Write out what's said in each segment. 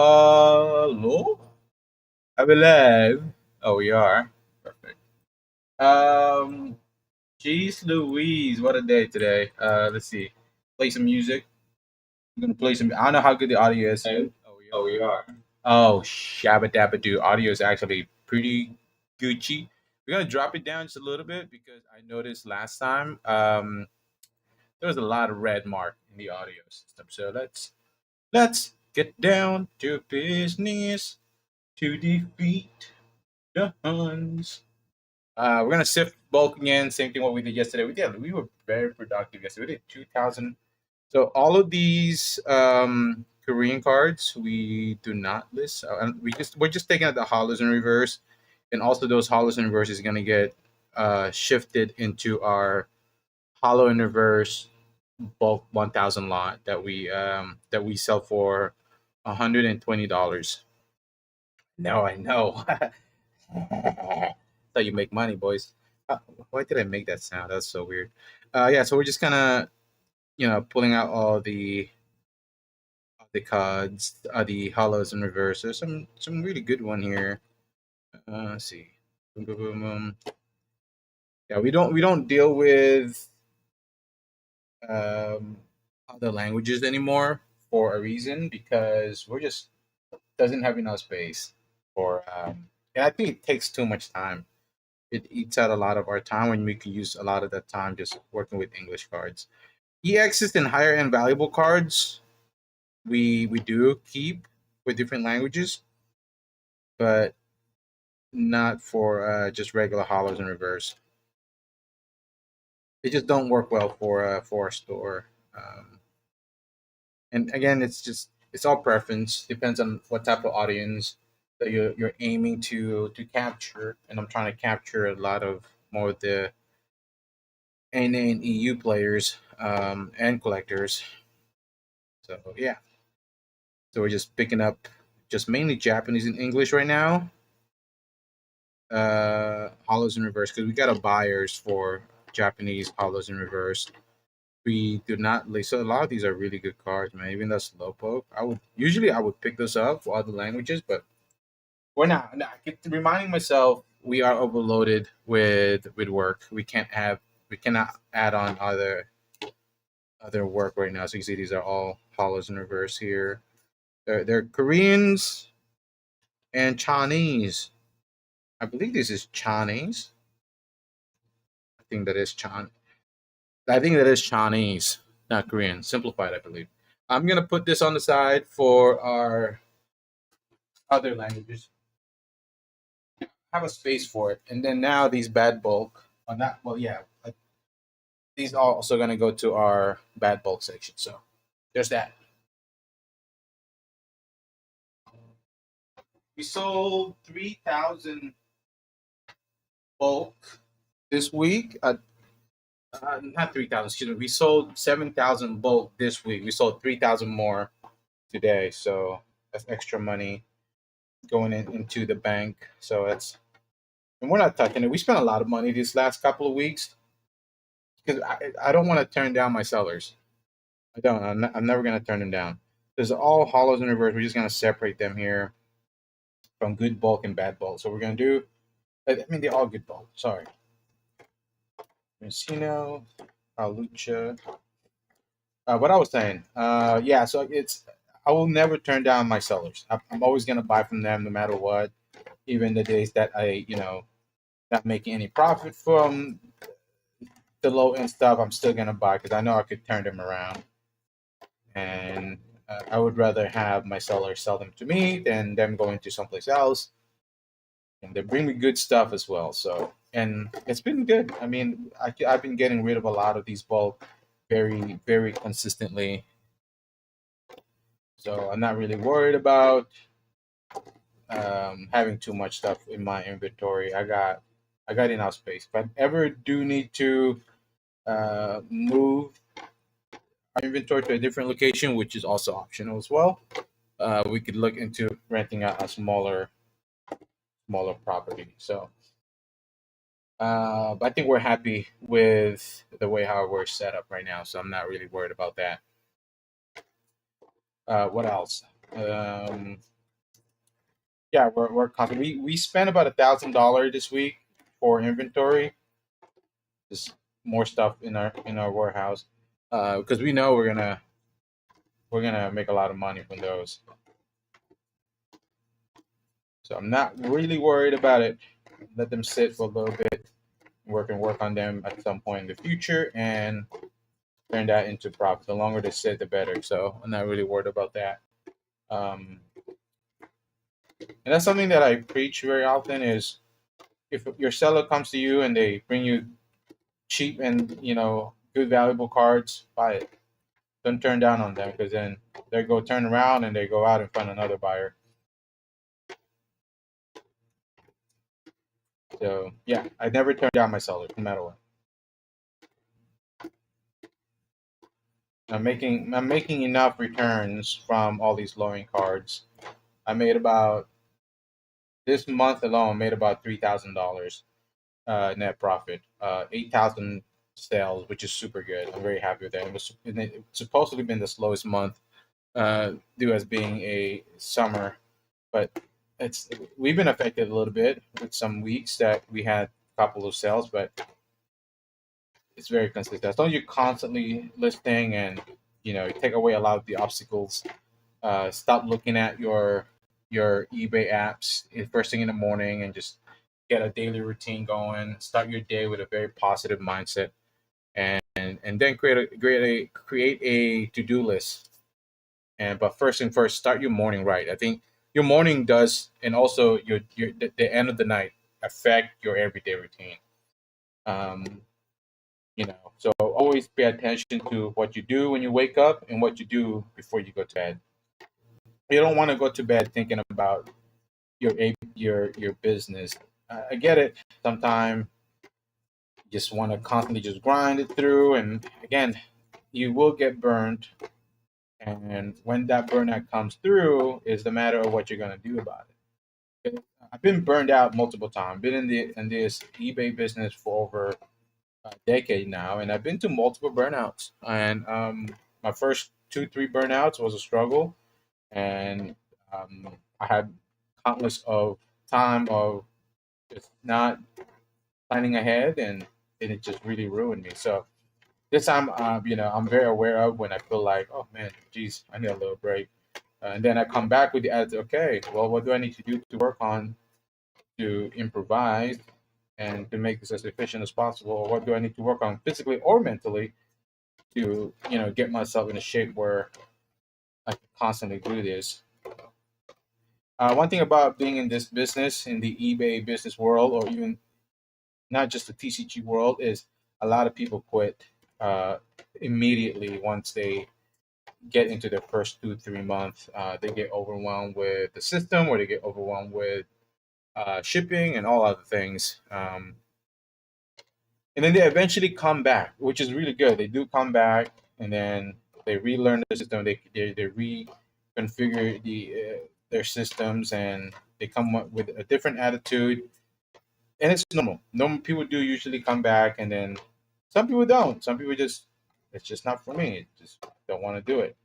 Hello? I believe. Oh, we are. Perfect. Um, Jeez Louise, what a day today. Let's see. Play some music. I'm gonna play some. I don't know how good the audio is. Oh, we are. Oh, shabba dabba doo. Audio is actually pretty Gucci. We're gonna drop it down just a little bit because I noticed last time there was a lot of red mark in the audio system. So let's get down to business to defeat the Huns. We're gonna sift bulk again. Same thing what we did yesterday. We were very productive yesterday. We did 2,000. So all of these Korean cards we do not list. And we're just taking out the hollows in reverse, and also those hollows in reverse is gonna get shifted into our hollow in reverse bulk 1,000 lot that we sell for $120. No, I know. That's how you make money, boys. Uh, why did I make that sound? That's so weird. Yeah, so we're just kind of pulling out all the cards, the hollows in reverse. There's some really good one here. Let's see. Boom, boom, boom, boom. Yeah, we don't deal with um, other languages anymore for a reason because we're just doesn't have enough space for and I think it takes too much time. It eats out a lot of our time when we could use a lot of that time just working with English cards. EXs and higher end valuable cards we do keep with different languages, but not for just regular hollows in reverse. They just don't work well for our store. And again, it's all preference. Depends on what type of audience that you're aiming to capture. And I'm trying to capture a lot of more of the NA and EU players and collectors. So yeah, so we're just picking up just mainly Japanese and English right now. Hollows in reverse because we got a buyers for Japanese hollows in reverse. We do not so a lot of these are really good cards, man. Even the slowpoke, I would pick this up for other languages, but we're not. No, I keep reminding myself we are overloaded with work. We cannot add on other work right now. So you see these are all hollows in reverse here. They're Koreans and Chinese. I believe this is Chinese. I think that is Chan. I think that is Chinese, not Korean. Simplified, I believe. I'm gonna put this on the side for our other languages. Have a space for it, and then now these bad bulk. On that, well, yeah, these are also gonna go to our bad bulk section. So there's that. We sold 3,000 bulk this week. Not 3,000. Excuse me. We sold 7,000 bulk this week. We sold 3,000 more today. So that's extra money going into the bank. So that's and we're not touching it. We spent a lot of money these last couple of weeks because I don't want to turn down my sellers. I don't. I'm never going to turn them down. There's all hollows in reverse. We're just going to separate them here from good bulk and bad bulk. So we're going to do. I mean, they're all good bulk. Sorry. Messino, Lucha. What I was saying. Yeah. So it's. I will never turn down my sellers. I'm always going to buy from them no matter what. Even the days that I, not making any profit from the low end stuff, I'm still gonna buy because I know I could turn them around, and I would rather have my seller sell them to me than them going to someplace else. And they bring me good stuff as well. So, and it's been good. I mean, I've been getting rid of a lot of these bulk very, very consistently. So I'm not really worried about having too much stuff in my inventory. I got enough space. If I ever do need to move our inventory to a different location, which is also optional as well. We could look into renting out a smaller property. So, but I think we're happy with the way how we're set up right now. So I'm not really worried about that. What else? Um, yeah, we're constantly. We spent about $1,000 this week for inventory, just more stuff in our warehouse, because we know we're gonna make a lot of money from those. So I'm not really worried about it. Let them sit for a little bit. Work on them at some point in the future and turn that into profit. The longer they sit, the better. So I'm not really worried about that. Um, and that's something that I preach very often is if your seller comes to you and they bring you cheap and good valuable cards, buy it. Don't turn down on them because then they go turn around and they go out and find another buyer. So yeah, I never turn down my sellers no matter what. I'm making enough returns from all these low end cards. I made about this month alone made about $3,000 net profit. 8,000 sales, which is super good. I'm very happy with that. It's supposedly been the slowest month due as being a summer, but it's we've been affected a little bit with some weeks that we had a couple of sales, but it's very consistent. As long as you're constantly listing and take away a lot of the obstacles. Stop looking at your eBay apps first thing in the morning and just get a daily routine going. Start your day with a very positive mindset, and then create a to do list. But first and first, start your morning right. I think your morning does, and also the end of the night affect your everyday routine. Um, so always pay attention to what you do when you wake up and what you do before you go to bed. You don't want to go to bed thinking about your business. I get it. Sometimes you just want to constantly just grind it through, and again, you will get burned. And when that burnout comes through, is the matter of what you're gonna do about it. I've been burned out multiple times. Been in this eBay business for over a decade now, and I've been to multiple burnouts. And my first 2 3 burnouts was a struggle, and I had countless of time of just not planning ahead, and it just really ruined me. So this time, I'm very aware of when I feel like, oh man, geez, I need a little break, and then I come back with the attitude, okay, well, what do I need to do to work on to improvise and to make this as efficient as possible? Or what do I need to work on physically or mentally to get myself in a shape where I can constantly do this? One thing about being in this business, in the eBay business world, or even not just the TCG world, is a lot of people quit uh, immediately once they get into their first 2 3 months. They get overwhelmed with the system, or they get overwhelmed with shipping and all other things. And then they eventually come back, which is really good. They do come back, and then they relearn the system. They reconfigure their systems, and they come up with a different attitude, and it's normal. Normal people do usually come back, and then some people don't. Some people just it's just not for me. Just don't want to do it,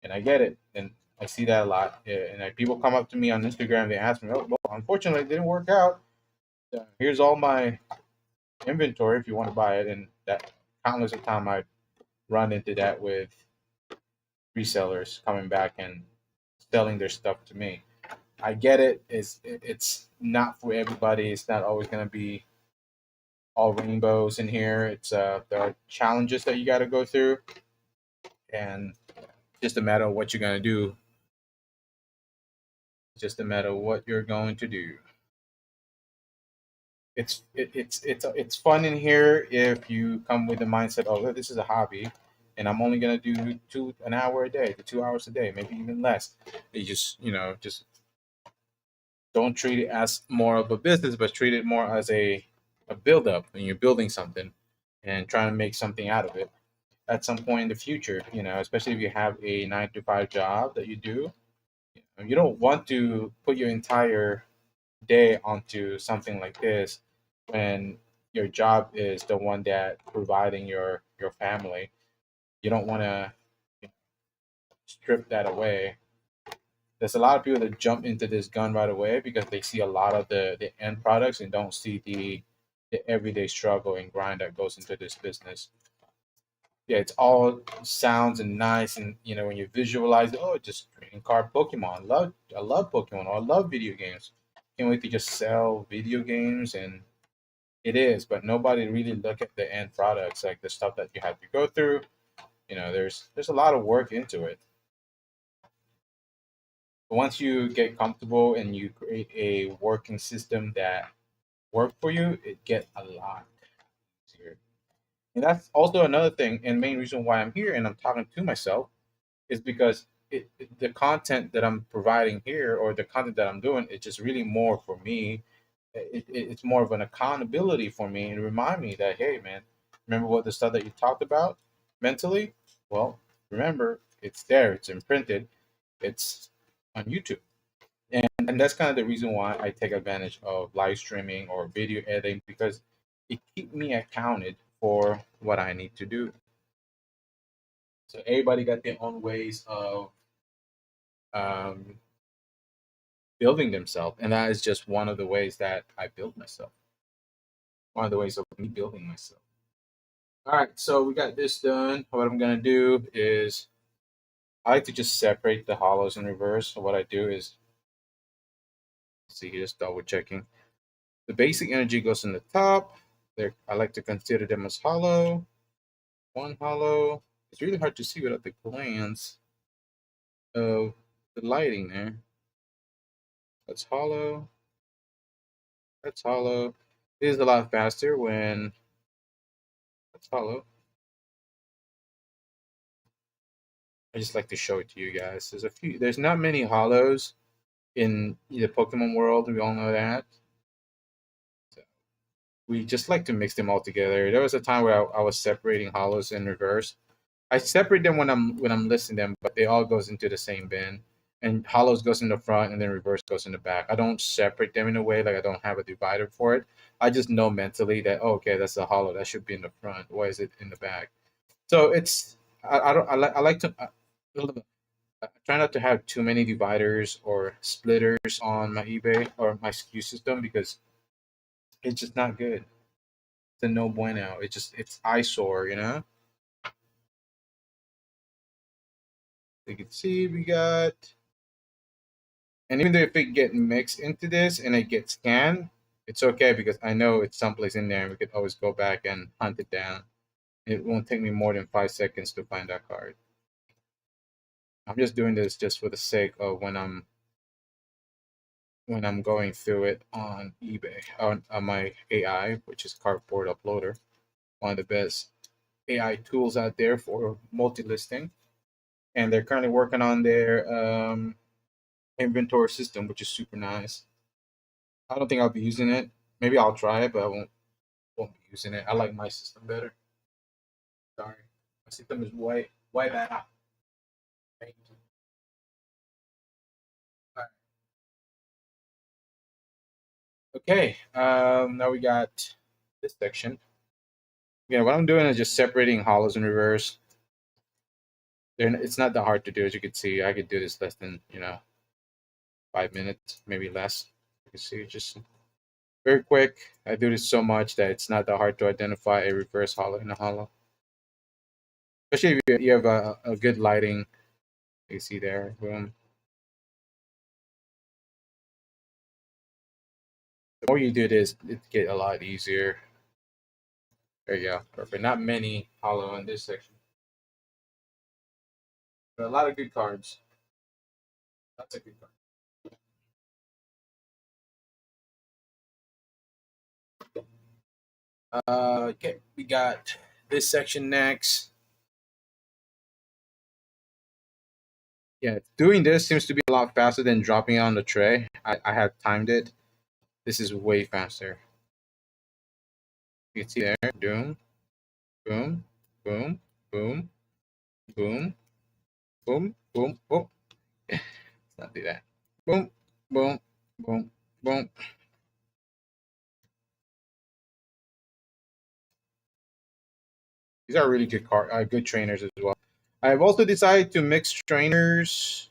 and I get it, and I see that a lot. Yeah, and people come up to me on Instagram. They ask me, "Oh, well, unfortunately, it didn't work out. Here's all my inventory if you want to buy it." And that countless of time I run into that with resellers coming back and selling their stuff to me. I get it. It's not for everybody. It's not always going to be all rainbows in here. It's there are challenges that you got to go through, and just a matter of what you're going to do. Just a matter of what you're going to do. It's fun in here if you come with the mindset, oh, this is a hobby, and I'm only going to do an hour a day, to 2 hours a day, maybe even less. You just don't treat it as more of a business, but treat it more as a build up, and you're building something and trying to make something out of it at some point in the future, especially if you have a 9 to 5 job that you do. You don't want to put your entire day onto something like this when your job is the one that providing your family. You don't want to strip that away There's a lot of people that jump into this gun right away because they see a lot of the end products and don't see the everyday struggle and grind that goes into this business. Yeah, it's all sounds and nice, and when you visualize it, oh, just trading card Pokemon. I love Pokemon. I love video games. Can't wait to just sell video games, and it is, but nobody really look at the end products, like the stuff that you have to go through. There's a lot of work into it. But once you get comfortable and you create a working system that work for you, it get a lot easier. And that's also another thing and main reason why I'm here and I'm talking to myself is because the content that I'm providing here or the content that I'm doing, it's just really more for me. It's more of an accountability for me and remind me that, hey, man, remember what the stuff that you talked about mentally? Well, remember, it's there, it's imprinted, it's on YouTube. And that's kind of the reason why I take advantage of live streaming or video editing because it keep me accounted for what I need to do. So everybody got their own ways of um, building themselves, and that is just one of the ways that I build myself. One of the ways of me building myself. All right, so we got this done. What I'm gonna do is I like to just separate the hollows in reverse. So what I do is see here, just double checking. The basic energy goes in the top. There, I like to consider them as hollow. One hollow. It's really hard to see without the glance of the lighting there. That's hollow. That's hollow. It is a lot faster when that's hollow. I just like to show it to you guys. There's not many hollows in the Pokemon world. We all know that. So we just like to mix them all together. There was a time where I was separating hollows in reverse. I separate them when I'm listing them, but they all goes into the same bin. And hollows goes in the front, and then reverse goes in the back. I don't separate them in a way like I don't have a divider for it. I just know mentally that okay, that's a hollow that should be in the front. Why is it in the back? So it's I don't I like to. I try not to have too many dividers or splitters on my eBay or my SKU system because it's just not good. It's a no bueno. It's eyesore. You can see we got, and even though if it get mixed into this and it gets scanned, it's okay because I know it's someplace in there and we could always go back and hunt it down. It won't take me more than 5 seconds to find that card. I'm just doing this just for the sake of when I'm going through it on eBay on my AI, which is Cardboard Uploader, one of the best AI tools out there for multi-listing, and they're currently working on their inventory system, which is super nice. I don't think I'll be using it. Maybe I'll try it, but I won't be using it. I like my system better. Sorry, my system is way better. Thank you. All right. Okay, now we got this section. Yeah, what I'm doing is just separating hollows in reverse. It's not that hard to do, as you can see. I could do this less than 5 minutes, maybe less. You can see, just very quick. I do this so much that it's not that hard to identify a reverse hollow and a hollow. Especially if you have a good lighting. You see there, boom. The more you do this, it get a lot easier. There you go, perfect. Not many hollow in this section, but a lot of good cards. That's a good card. Okay, we got this section next. Yeah, doing this seems to be a lot faster than dropping it on the tray. I have timed it. This is way faster. You can see there, boom, boom, boom, boom, boom, boom, boom, boom. Let's not do that. Boom, boom, boom, boom. These are really good good trainers as well. I've also decided to mix trainers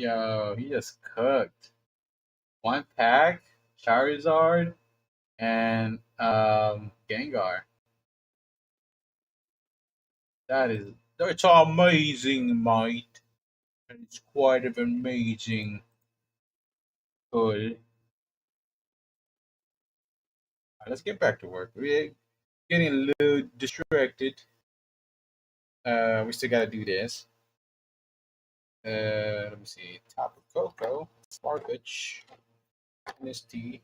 Yo, he just cooked. One pack, Charizard, and Gengar. That's amazing, mate. It's quite of amazing. Good. Let's get back to work. We're getting a little distracted. We still gotta do this. Let me see. Tapu Koko, Sparkletch, Misty,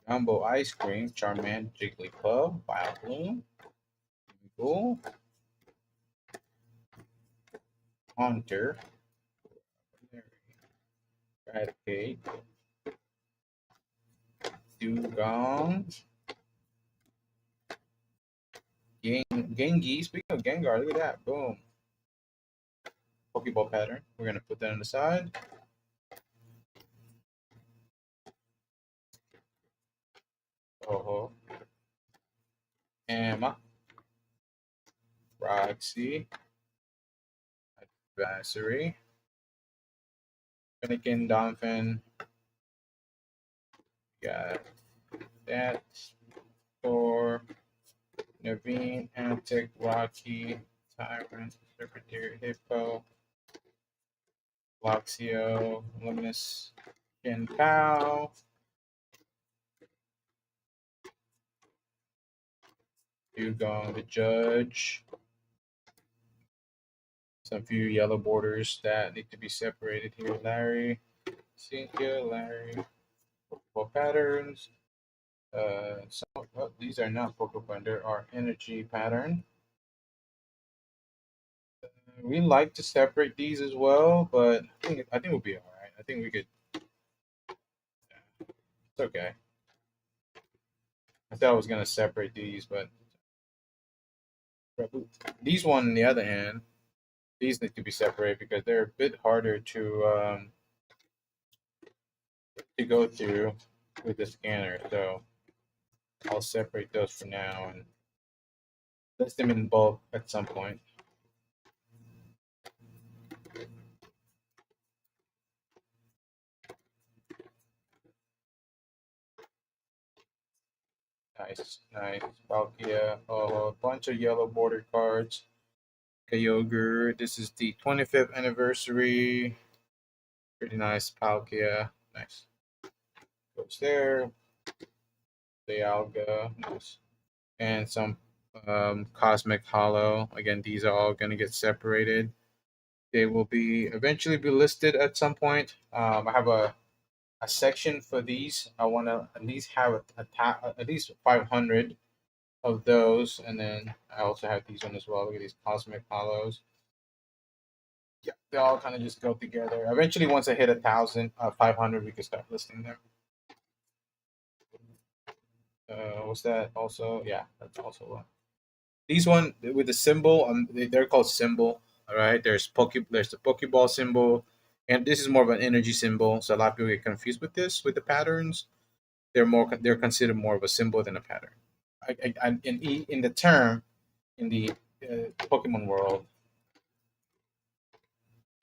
Jumbo Ice Cream, Charmander, Jigglypuff, Vileplume, Google, Haunter, Eradicate, Dugong, Gengi. Speaking of Gengar, look at that. Boom. Pokeball pattern. We're gonna put that on the side. Oh, Emma, Roxy, Advisory, Finnegan, Donphin. Got that. Thor, Naveen, Antic, Rocky, Tyrant, Serpentary, Hippo, Luxio, Luminous, Shin Pao, Dugong, the Judge, some few yellow borders that need to be separated here. Larry, Cynthia, Larry, Pokeball patterns. These are not Pokeball, they are energy pattern. We like to separate these as well, but I think we'll be all right. I think we could. Yeah, it's okay. I thought I was gonna separate these, but these one on the other hand, these need to be separated because they're a bit harder to go through with the scanner. So I'll separate those for now and list them in bulk at some point. Nice, nice. Palkia, a bunch of yellow border cards. Kyogre. This is the 25th anniversary. Pretty nice. Palkia. Nice. Goes there. Dialga. Nice. And some Cosmic Hollow. Again, these are all going to get separated. They will be eventually be listed at some point. I have a section for these. I want to at least have at least 500 of those, and then I also have these one as well. Look at these Cosmic Hollows. Yeah, they all kind of just go together. Eventually, once I hit 500, we can start listing them. What's that? Also, yeah, that's also one. These one with the symbol, they're called symbol. All right, there's the Pokeball symbol, and this is more of an energy symbol. So a lot of people get confused with this with the patterns. They're considered more of a symbol than a pattern. In the term in the Pokemon world,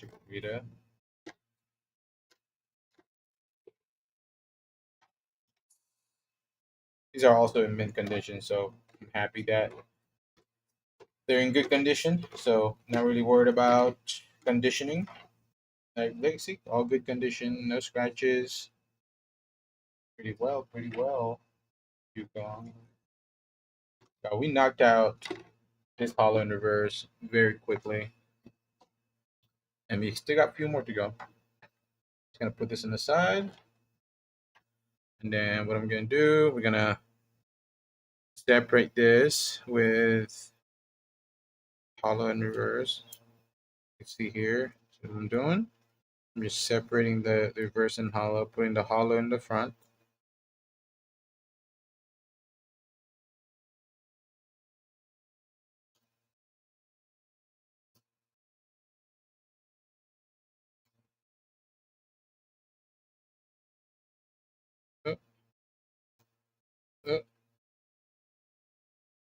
Chikorita. These are also in mint condition, so I'm happy that they're in good condition. So not really worried about conditioning. Like Legacy, all good condition, no scratches. Pretty well, pretty well. Yukon. We knocked out this hollow in reverse very quickly. And we still got a few more to go. Just gonna put this in the side. And then what I'm gonna do, we're gonna separate this with hollow in reverse. You can see here. So what I'm doing. I'm just separating the reverse and hollow, putting the hollow in the front. Uh, uh.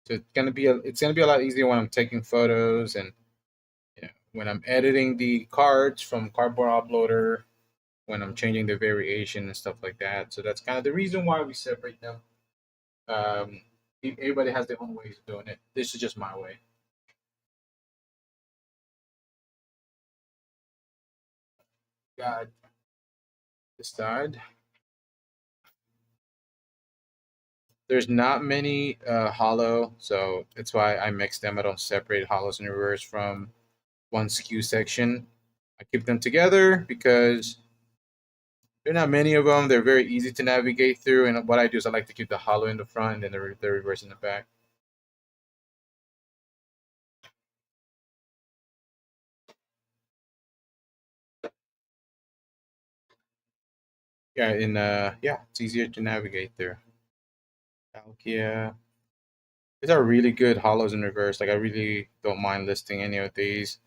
So it's gonna be a lot easier when I'm taking photos and when I'm editing the cards from cardboard uploader, when I'm changing the variation and stuff like that. So that's kind of the reason why we separate them. Um, Everybody has their own ways of doing it. This is just my way. Got this side. There's not many hollow, so that's why I mix them. I don't separate hollows and reverse from one SKU section. I keep them together because there are not many of them. They're very easy to navigate through. And what I do is I like to keep the hollow in the front and then the reverse in the back. Yeah, yeah, it's easier to navigate through. Palkia. These are really good hollows in reverse. Like I really don't mind listing any of these.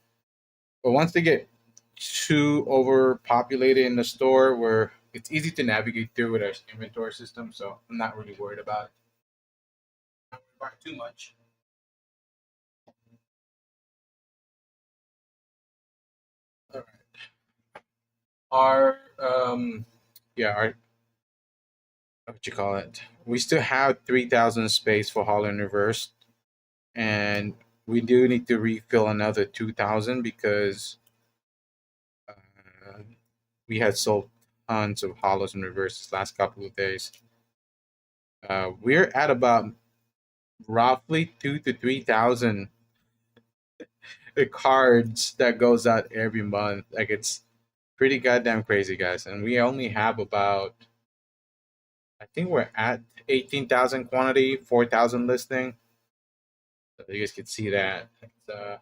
But once they get too overpopulated in the store where it's easy to navigate through with our inventory system, so I'm not really worried about it. Not worried about it too much. All right. Our yeah, our what you call it? We still have 3,000 space for hollow and reverse, and we do need to refill another 2,000 because uh, we had sold tons of hollows and reverses last couple of days. We're at about roughly 2 to 3,000 cards that goes out every month. Like it's pretty goddamn crazy, guys. And we only have about, I think we're at 18,000 quantity, 4,000 listing. So you guys can see that. It's the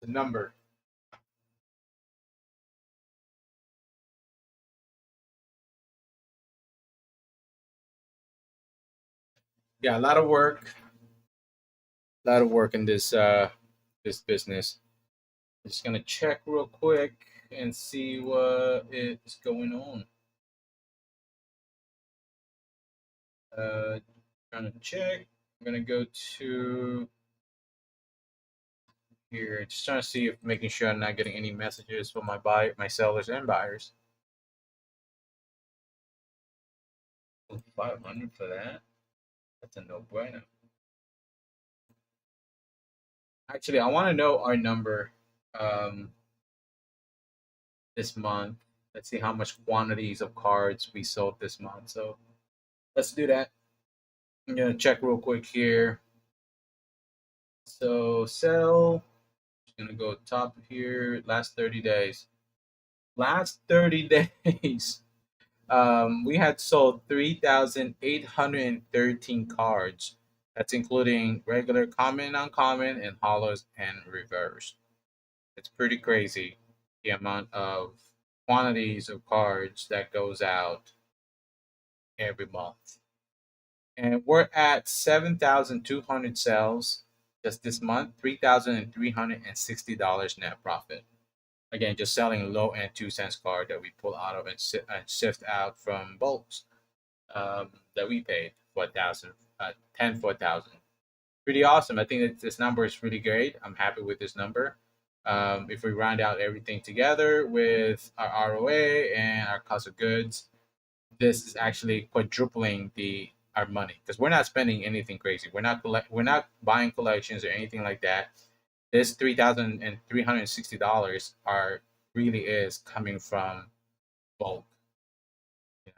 number. Yeah, a lot of work in this business. Just gonna check real quick and see what is going on. Uh, Trying to check. I'm gonna go to here. Just trying to see if making sure I'm not getting any messages from my sellers and buyers. 500 for that. That's a no bueno. Actually, I want to know our number um, this month. Let's see how much quantities of cards we sold this month. So let's do that. I'm gonna check real quick here. So sell. Just gonna go top here. Last 30 days. Last 30 days. We had sold 3,813 cards. That's including regular, common, uncommon, and hollows and reverse. It's pretty crazy the amount of quantities of cards that goes out every month. And we're at 7,200 sales just this month, $3,360 net profit. Again, just selling low end 2 cents card that we pull out of and sift out from bulks that we paid for 1,000, 10 for 1,000. Pretty awesome. I think that this number is really great. I'm happy with this number. If we round out everything together with our ROA and our cost of goods, this is actually quadrupling the our money because we're not spending anything crazy. We're not buying collections or anything like that. This $3,360 are really is coming from bulk.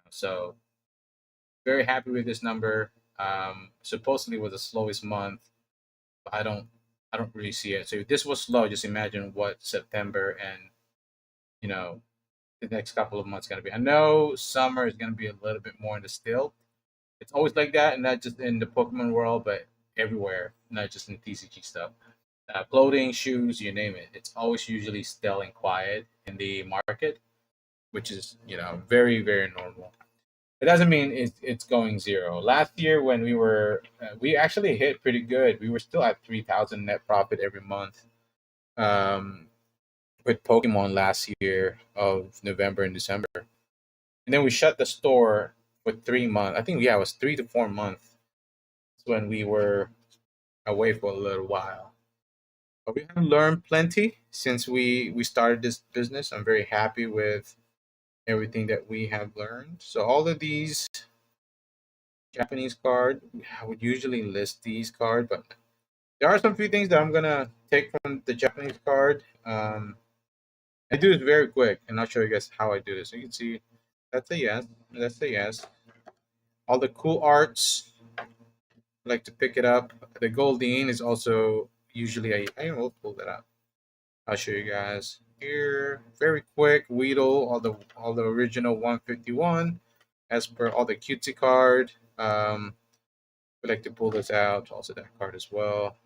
So very happy with this number. Supposedly was the slowest month, but I don't really see it. So if this was slow, just imagine what September and you know the next couple of months gonna be. I know summer is gonna be a little bit more in the still. It's always like that, and not just in the Pokemon world, but everywhere, not just in TCG stuff. Clothing, shoes, you name it. It's always usually still and quiet in the market, which is very very normal. It doesn't mean it's going zero. Last year when we actually hit pretty good. We were still at 3,000 net profit every month. Um, with Pokemon last year of November and December, and then we shut the store for 3 months. I think it was 3 to 4 months when we were away for a little while. But we have learned plenty since we started this business. I'm very happy with everything that we have learned. So all of these Japanese card, I would usually list these cards, but there are some few things that I'm gonna take from the Japanese card. I do this very quick, and I'll show you guys how I do this. So you can see that's a yes. That's a yes. All the cool arts, I like to pick it up. The Goldine is also usually I will pull that up. I'll show you guys here. Very quick. Weedle, all the original 151, as per all the cutesy card. We like to pull this out. Also that card as well.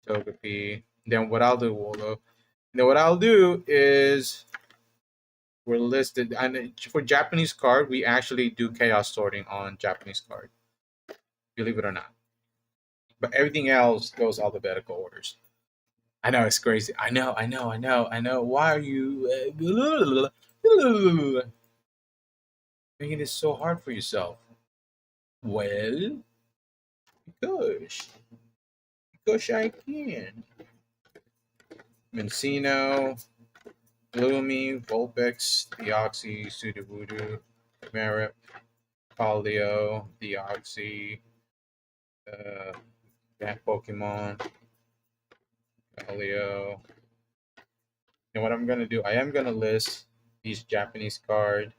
Togepi. Then what I'll do, Waldo. Then what I'll do is we're listed, and for Japanese card, we actually do chaos sorting on Japanese card. Believe it or not. But everything else goes alphabetical orders. I know it's crazy. I know. Why are you making this so hard for yourself? Well, because I can. Mencino, Gloomy, Vulpix, Deoxy, Sudowoodo, Merit, Palio, Deoxy, that Pokemon, Palio. And what I'm gonna do, I am gonna list these Japanese card.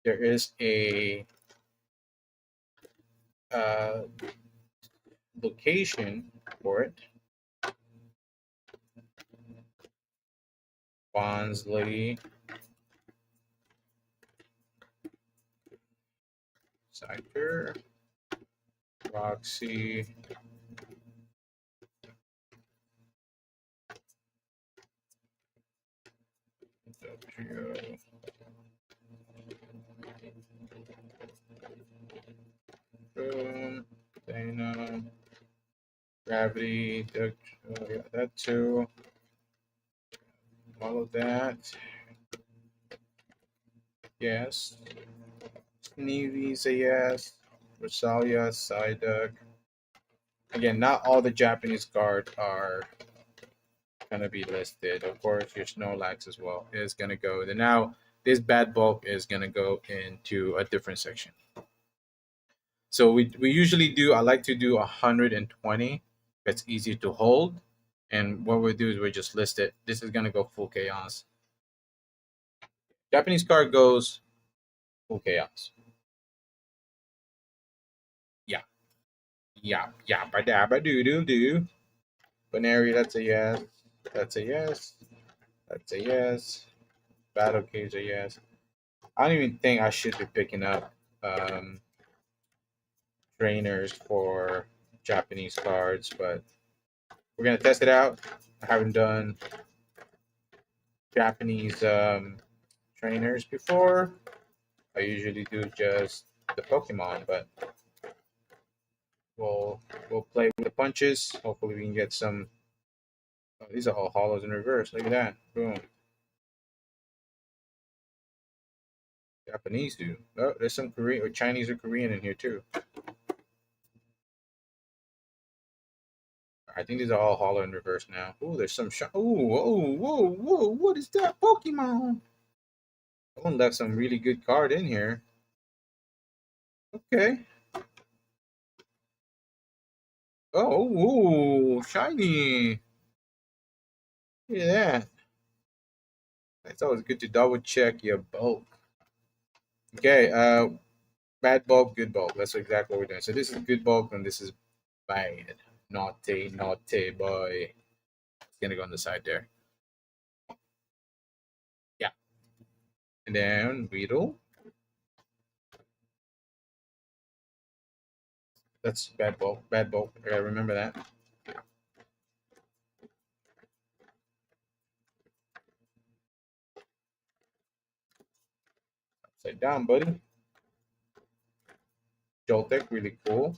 There is a uh, location for it. Bonsley, Sector, Roxy, Trio, Boom, Dana, Gravity, oh yeah, that too. All of that. Yes. Sneezy's a yes. Rosalia, Psyduck. Again, not all the Japanese cards are gonna be listed. Of course, your Snorlax as well is gonna go. And now this bad bulk is gonna go into a different section. So we usually do. I like to do 120. It's easy to hold. And what we do is we just list it. This is gonna go full chaos. Japanese card goes full chaos. Yeah, ba da ba doo doo doo. Binary, that's a yes. That's a yes. That's a yes. Battle Cage, a yes. I don't even think I should be picking up trainers for Japanese cards, but we're gonna test it out. I haven't done Japanese trainers before. I usually do just the Pokemon, but we'll play with the punches. Hopefully, we can get some. Oh, these are all hollows in reverse. Look at that! Boom. Japanese do. Oh, there's some Korean or Chinese or Korean in here too. I think these are all hollow in reverse now. Oh, there's some shot. Oh, whoa! What is that Pokemon? Someone left some really good card in here. Okay. Oh, ooh, shiny. Look at that. It's always good to double check your bulk. Okay, bad bulk, good bulk. That's exactly what we're doing. So this is good bulk and this is bad. Naughty, boy. It's gonna go on the side there. Yeah. And then Weedle. That's bad bulk. Bad bulk. I gotta remember that. Upside down, buddy. Joltek, really cool.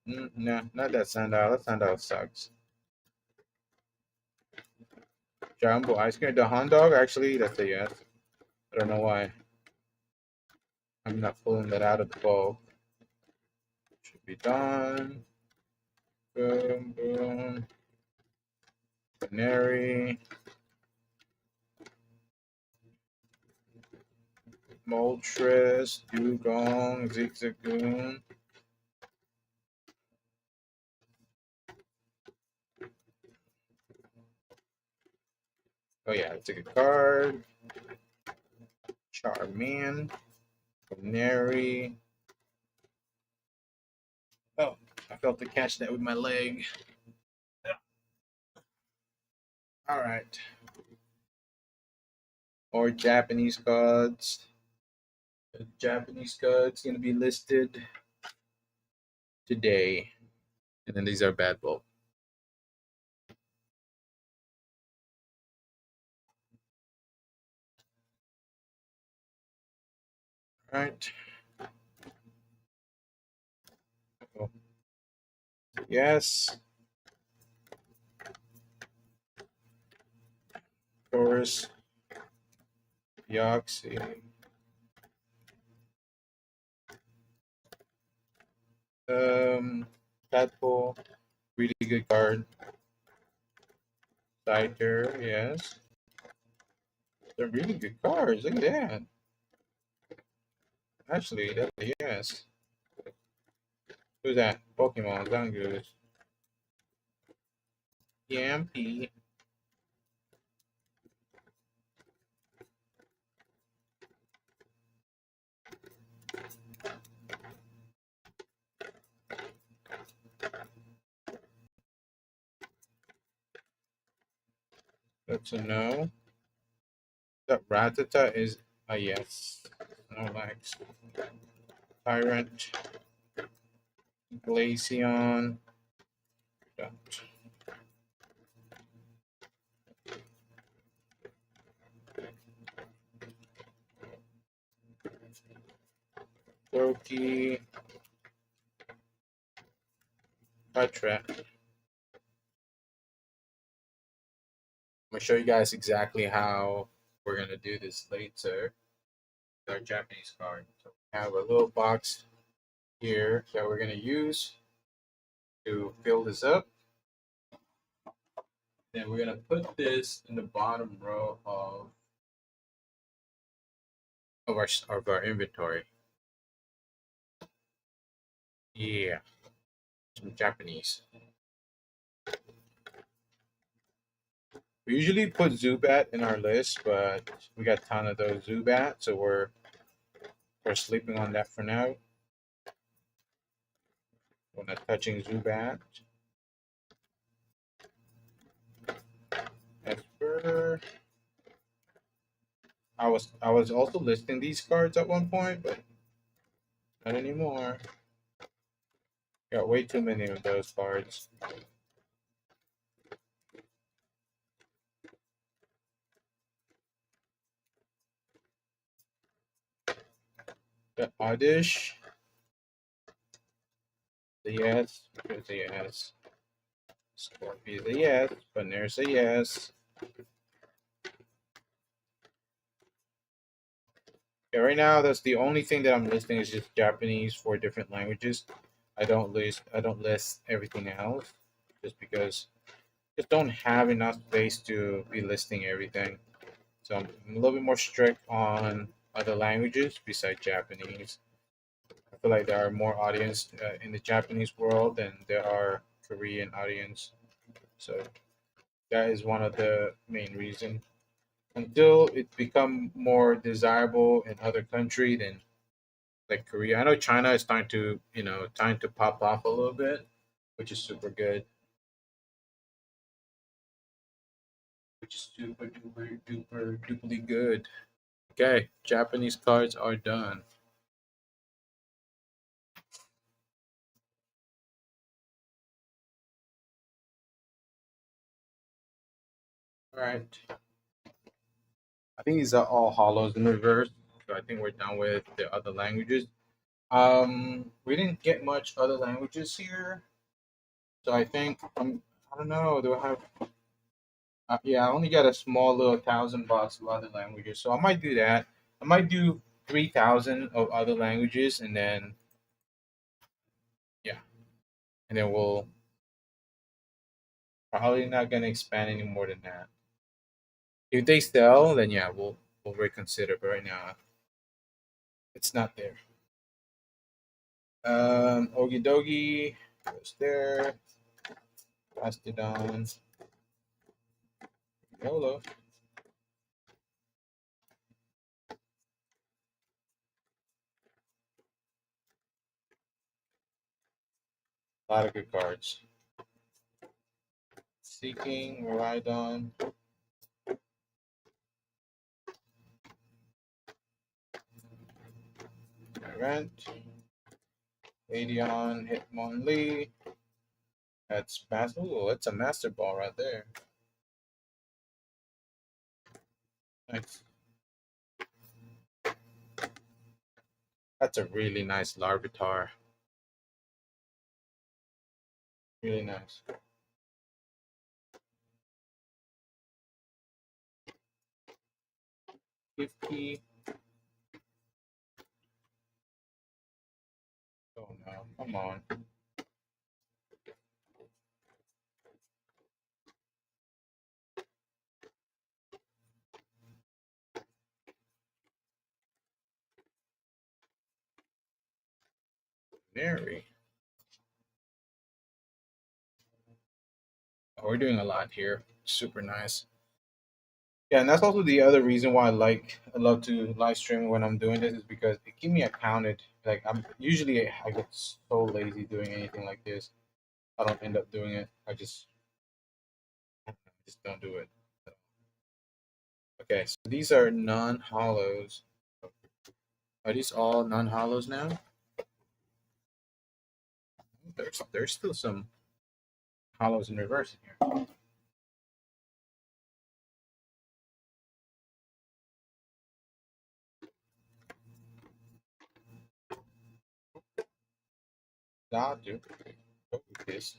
Nah, not that Sandile. That Sandile sucks. Jumbo Ice Cream. The Hound Dog, actually, that's a yes. I don't know why. I'm not pulling that out of the bowl. Be done. Boom, boom. Canary. Moltres. Dugong. Zigzagoon. Oh yeah, take a card. Charman. Canary. Oh, I felt to catch that with my leg. All right. More Japanese cards. The Japanese cards gonna be listed today, and then these are bad bulk. All right. Oh. Yes. Taurus. Yoxie. Tadpole. Really good card. Scyther. Yes. They're really good cards. Look at that. Actually, that's a yes. Who's that? Pokemon. Zangoose. Yampy. That's a no. That Ratata is a yes. No likes. Tyrant. Glaceon. Don't. Loki. Patra. I'm gonna show you guys exactly how we're gonna do this later with our Japanese card. So we have a little box here that we're gonna use to fill this up. Then we're gonna put this in the bottom row of our inventory. Yeah, some Japanese. We usually put Zubat in our list, but we got a ton of those Zubat, so we're sleeping on that for now. We're not touching Zubat. Esper. I was also listing these cards at one point, but not anymore. Got way too many of those cards. The Oddish. The yes. There's a yes. Scorpio the yes. But there's a yes. Yeah, right now that's the only thing that I'm listing is just Japanese for different languages. I don't list everything else just because just don't have enough space to be listing everything. So I'm a little bit more strict on other languages besides Japanese. I feel like there are more audience in the Japanese world than there are Korean audience. So that is one of the main reasons. Until it become more desirable in other country than like Korea. I know China is starting to time to pop off a little bit, which is super good. Which is super duper duper duperly good. Okay, Japanese cards are done. All right. I think these are all hollows in reverse. So I think we're done with the other languages. We didn't get much other languages here, so I think I don't know. Do I have? Yeah, I only got a small little 1,000 bucks of other languages, so I might do that. I might do 3,000 of other languages, and then yeah, and then we'll probably not gonna expand any more than that. If they sell, then yeah, we'll reconsider. But right now, it's not there. Ogie Dogie goes there. Mastodon. YOLO. A lot of good cards. Seeking, Rhydon. Rent. Adion, Hitmonlee. That's master. Ooh, that's a master ball right there. Nice. That's a really nice Larvitar. Really nice. 50. Oh no, come on. Mary. Oh, we're doing a lot here. Super nice. Yeah, and that's also the other reason why I love to live stream when I'm doing this is because it keeps me accounted. Like I get so lazy doing anything like this. I don't end up doing it. I just don't do it. Okay, so these are non-hollows. Are these all non-hollows now? There's still some hollows in reverse in here. That do. Go with this.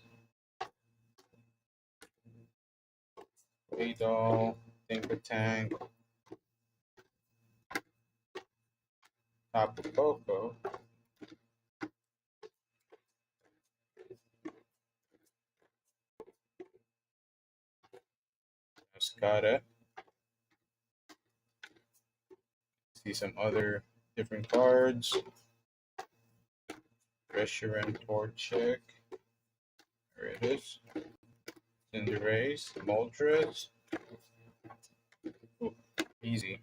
Weedle, Thinker Tank, Tapu Koko, Escada. See some other different cards. Reshiram Torchic. There it is. Cinderace, Moltres. Ooh, easy.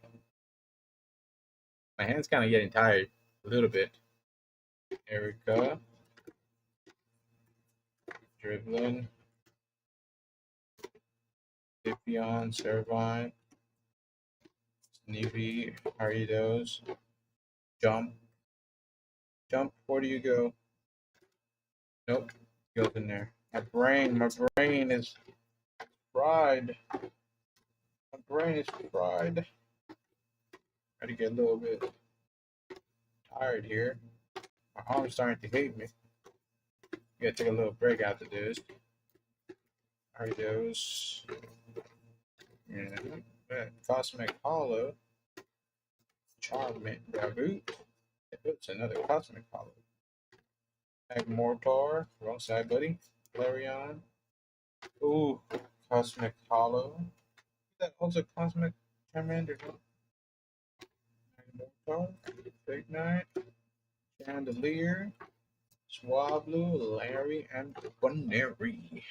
My hand's kind of getting tired a little bit. Erica. Dribbling. Dipion, Servine. Sneevy, Aridos. Jump. Jump, where do you go? Nope. Goes in there. My brain is fried. My brain is fried. Try to get a little bit tired here. My arm's starting to hate me. Gotta take a little break after this. Aridos. Yeah. Cosmic Hollow. Charmant Raboot. It's another Cosmic Hollow. Magmortar. Wrong side, buddy. Flareon. Ooh, Cosmic Hollow. Is that also Cosmic Charmander? Magmortar. Big Knight. Chandelier. Swablu, Larry, and Bunnery.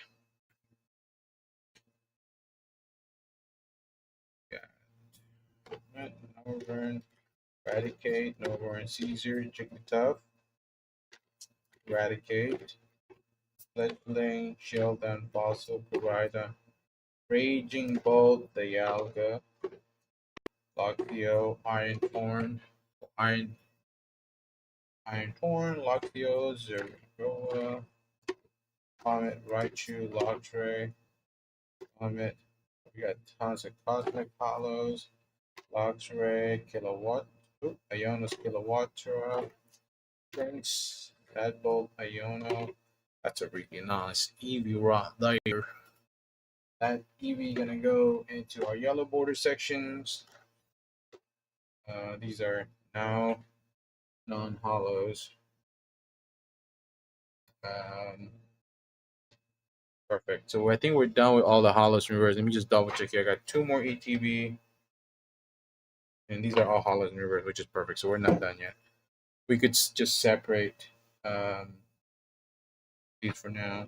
Got Northern, Eradicate, Northern Caesar, Jigglypuff, Eradicate, Fledgling, Sheldon, Fossil, Purida, Raging Bolt, Dialga, Lockio, Iron Torn, Iron Torn, Lockio, Zeragoa, Comet, Raichu, Lotray, Comet. We got tons of Cosmic Hollows, Luxray, Kilowatt, Iono's Kilowattra, Thanks, Deadbolt, Iono. That's a really nice Eevee right there. That Eevee gonna go into our yellow border sections. These are now non-hollows. Um, Perfect. So I think we're done with all the hollows and reverse. Let me just double check here. I got two more ETB, and these are all hollows and reverse, which is perfect. So we're not done yet. We could just separate these for now.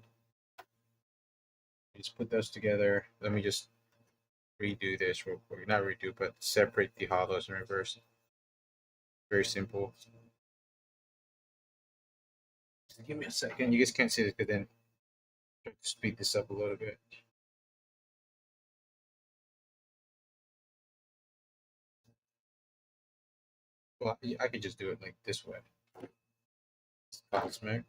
Just put those together. Let me just redo this real quick. Not redo, but separate the hollows and reverse. Very simple. Just give me a second. You guys can't see this, but then try to speed this up a little bit. Well, I could just do it like this way. Cosmic.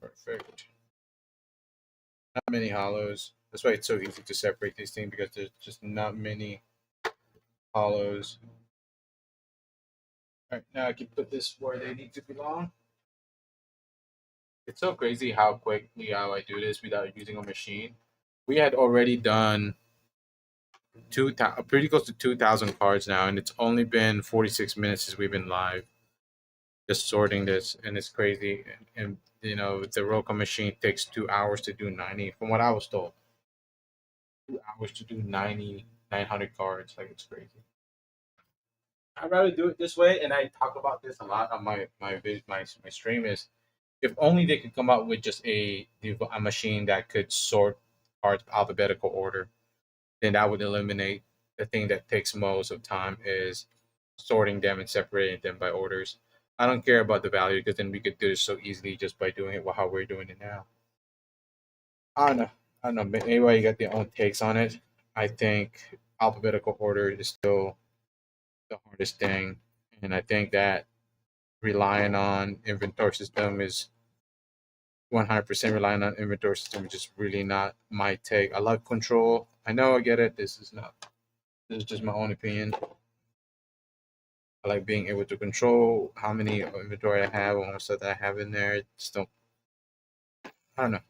Perfect. Not many hollows. That's why it's so easy to separate these things because there's just not many hollows. All right, now I can put this where they need to belong. It's so crazy how quickly how I do this without using a machine. We had already done pretty close to 2,000 cards now, and it's only been 46 minutes since we've been live, just sorting this, and it's crazy. And you know, the Roka machine takes 2 hours to do 90. From what I was told, 2 hours to do 900 cards. Like it's crazy. I'd rather do it this way, and I talk about this a lot on my stream. Is if only they could come out with just a machine that could sort cards alphabetical order, then that would eliminate the thing that takes most of time is sorting them and separating them by orders. I don't care about the value because then we could do it so easily just by doing it how we're doing it now. I don't know. I don't know. Maybe you got their own takes on it. I think alphabetical order is still the hardest thing, and I think that relying on inventory system is 100% relying on inventory system is just really not my take. I love control. I know I get it. This is not. This is just my own opinion. I like being able to control how many inventory I have, how much stuff that I have in there. Just don't. I don't know.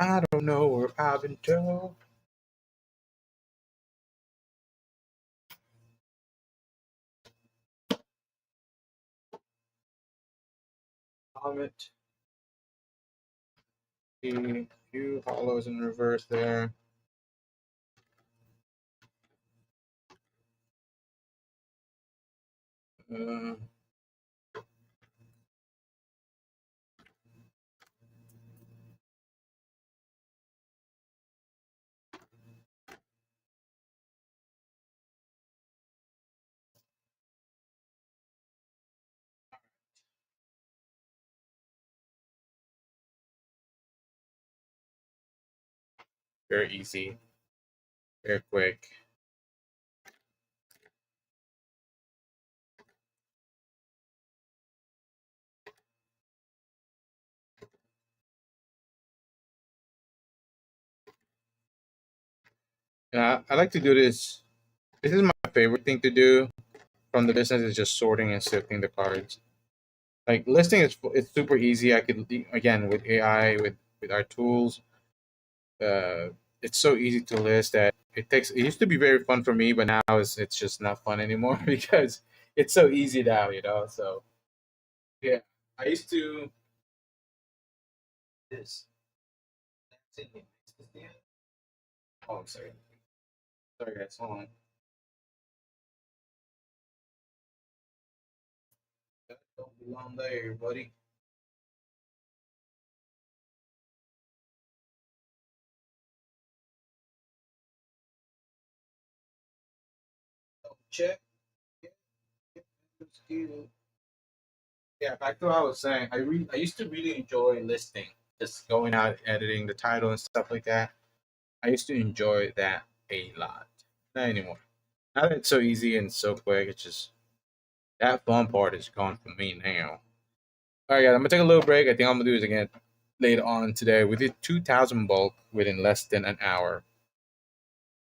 I don't know where I've been told. Comment. See few hollows in reverse there. Uh, very easy, very quick. Yeah, I like to do this. This is my favorite thing to do from the business is just sorting and sifting the cards. Like listing is it's super easy. I could again with AI with our tools, uh, it's so easy to list that it used to be very fun for me, but now it's just not fun anymore because it's so easy now, you know. So yeah, I used to this. Oh, I'm sorry. Sorry guys, hold on. That don't belong there, buddy. Check. Yeah, back to what I was saying. I used to really enjoy listing, just going out editing the title and stuff like that. I used to enjoy that a lot. Not anymore. Now that it's so easy and so quick, it's just that fun part is gone from me now. All right, guys, I'm gonna take a little break. I think I'm gonna do this again later on today. We did 2,000 bulk within less than an hour.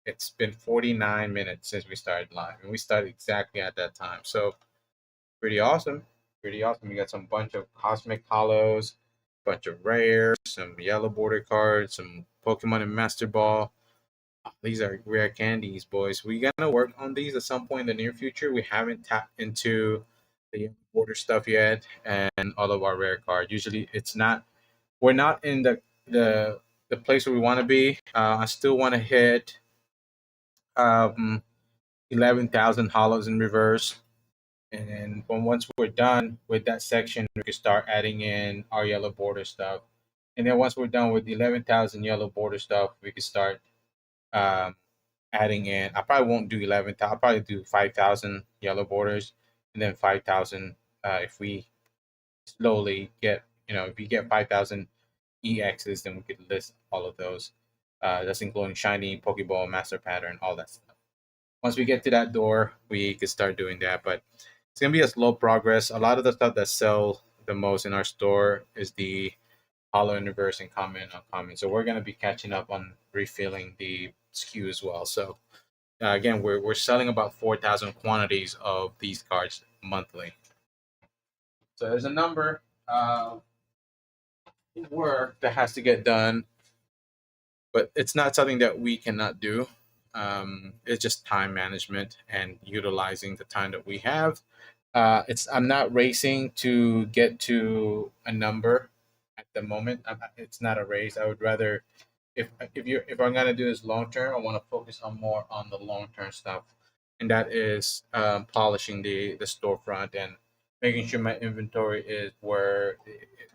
It's been 49 minutes since we started live, and we started exactly at that time. So pretty awesome. Pretty awesome. We got some bunch of cosmic hollows, bunch of rares, some yellow border cards, some Pokemon and Master Ball. These are rare candies, boys. We're gonna work on these at some point in the near future. We haven't tapped into the border stuff yet, and all of our rare cards. Usually, it's not. We're not in the place where we want to be. I still want to hit um, 11,000 hollows in reverse, and then once we're done with that section, we can start adding in our yellow border stuff. And then once we're done with the 11,000 yellow border stuff, we can start um, adding in. I probably won't do 11,000. I'll probably do 5,000 yellow borders, and then 5,000 if we slowly get, if we get 5,000 EXs, then we could list all of those. That's including shiny, Pokeball, Master Pattern, all that stuff. Once we get to that door, we could start doing that. But it's gonna be a slow progress. A lot of the stuff that sell the most in our store is the Hollow Universe and Common and Uncommon. So we're gonna be catching up on refilling the SKU as well. So again, we're selling about 4,000 quantities of these cards monthly. So there's a number of work that has to get done, but it's not something that we cannot do. It's just time management and utilizing the time that we have. It's I'm not racing to get to a number at the moment. It's not a race. I would rather if I'm gonna do this long term, I want to focus on more on the long term stuff, and that is polishing the storefront and making sure my inventory is where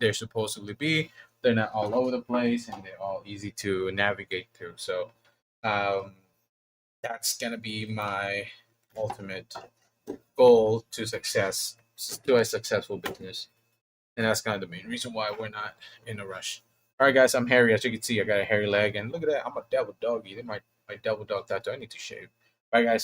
they're supposed to be. They're not all over the place, and they're all easy to navigate through. So um, that's gonna be my ultimate goal to success, to a successful business. And that's kind of the main reason why we're not in a rush. All right, guys, I'm hairy. As you can see, I got a hairy leg. And look at that. I'm a devil doggy. My devil dog tattoo. I need to shave. All right, guys.